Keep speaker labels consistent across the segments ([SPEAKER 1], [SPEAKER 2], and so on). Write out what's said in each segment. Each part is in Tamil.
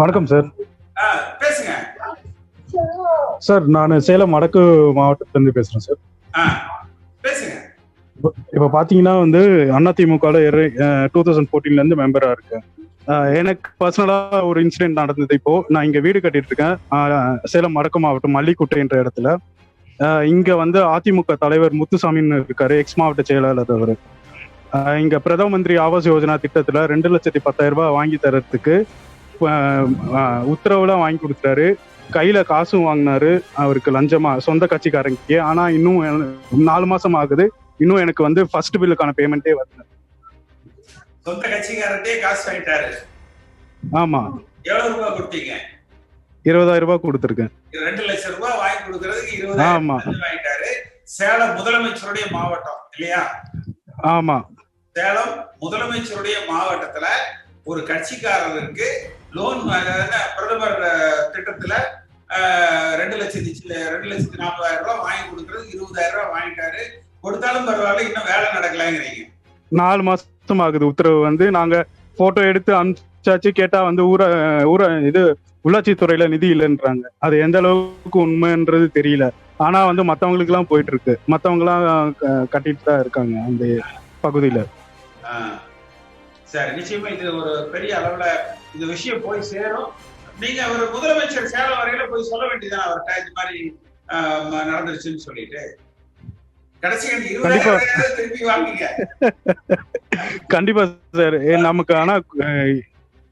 [SPEAKER 1] வணக்கம் சார்.
[SPEAKER 2] பேசுங்க
[SPEAKER 1] சார், நான் சேலம் வடக்கு மாவட்டத்திலிருந்து பேசுறேன் சார்.
[SPEAKER 2] பேசுங்க.
[SPEAKER 1] இப்போ பார்த்தீங்கன்னா வந்து அதிமுகவில் 2014 இருந்து மெம்பரா இருக்கேன். எனக்கு பர்சனலா ஒரு இன்சிடென்ட் நடந்தது. இப்போ நான் இங்க வீடு கட்டிட்டு இருக்கேன், சேலம் வடக்கு மாவட்டம் மல்லிக்குட்டை என்ற இடத்துல. இங்க வந்து அதிமுக தலைவர் முத்துசாமின்னு இருக்காரு, எக்ஸ் மாவட்ட செயலாளர் அவரு. இங்க பிரதம மந்திரி ஆவாஸ் யோஜனா திட்டத்துல 2,10,000 ரூபாய் வாங்கி தரத்துக்கு உத்தரவுலாம் வாங்கி கொடுத்தாரு. கையில காசும் வாங்கினாரு அவருக்கு லஞ்சமா, சொந்த கட்சிக்காரங்க. ஆனா இன்னும் 4 மாசம் ஆகுது, இன்னும் எனக்கு வந்து ஃபர்ஸ்ட் பில்லுக்கான பேமெண்டே வரல.
[SPEAKER 2] சொந்த கட்சிக்காரர்கிட்டே காசு வாங்கிட்டாரு?
[SPEAKER 1] ஆமா.
[SPEAKER 2] எவ்வளவு ரூபாய் கொடுத்தீங்க?
[SPEAKER 1] 20,000 ரூபாய் கொடுத்திருக்கேன்.
[SPEAKER 2] 2 லட்சம் ரூபாய் வாங்கி கொடுக்கறதுக்கு 20,000 வாங்கிட்டாரு. சேலம் முதலமைச்சருடைய மாவட்டம் இல்லையா?
[SPEAKER 1] ஆமா.
[SPEAKER 2] சேலம் முதலமைச்சருடைய மாவட்டத்துல ஒரு கட்சிக்காரருக்கு லோன், பிரதமர் திட்டத்துல 2,40,000 ரூபாய் வாங்கி கொடுக்கறது 20,000 ரூபாய் வாங்கிட்டாரு. கொடுத்தாலும் பரவாயில்ல, இன்னும் வேலை நடக்கலங்கிறீங்க.
[SPEAKER 1] 4 மாசம் ஆகுது. உத்தரவு வந்து நாங்க போட்டோ எடுத்து அனுப்பிச்சாச்சு. கேட்டா வந்து உள்ளாட்சித்துறையில நிதி இல்லைன்றாங்க. அது எந்த அளவுக்கு உண்மைன்றது தெரியல. ஆனா வந்து மத்தவங்களுக்கு எல்லாம் போயிட்டு இருக்கு, மத்தவங்க எல்லாம் கட்டிட்டு தான் இருக்காங்க அந்த பகுதியில.
[SPEAKER 2] சரி, நிச்சயமா இது ஒரு பெரிய அளவுல இந்த விஷயம் போய் சேரும். நீங்க ஒரு முதலமைச்சர் சேலம் வரையில போய் சொல்ல வேண்டியதுதான் அவர்கிட்ட, இது மாதிரி நடந்துருச்சுன்னு சொல்லிட்டு.
[SPEAKER 1] கண்டிப்பா சார். நமக்கு ஆனா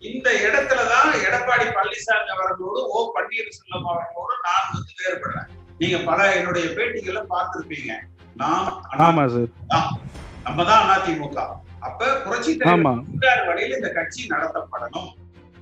[SPEAKER 2] இந்த இடத்துலதான் எடப்பாடி பழனிசாமி அவர்களோடு ஓ பன்னீர்செல்வம் அவர்களோடு நான் வந்து வேறுபடுறேன். நீங்க பல என்னுடைய பேட்டிகளை பார்த்திருப்பீங்க.
[SPEAKER 1] ஆமா சார்,
[SPEAKER 2] நம்ம தான் அதிமுக. அப்ப புரட்சி தலைவர் வழியில் இந்த கட்சி நடத்தப்படணும்.